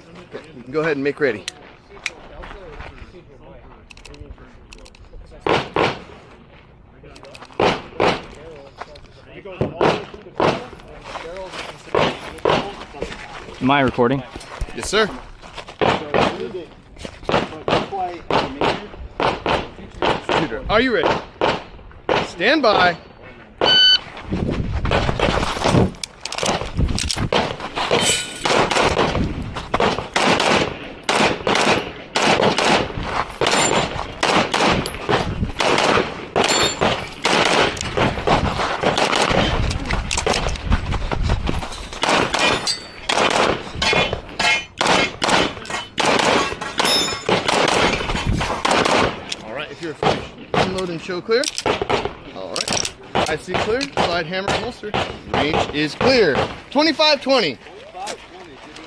Okay, you can go ahead and make ready. Am I recording? Yes, sir. Shooter, are you ready? Stand by. If you're finished, unload and show clear. All right. IC clear. Slide hammer holster. Range is clear. 25-20.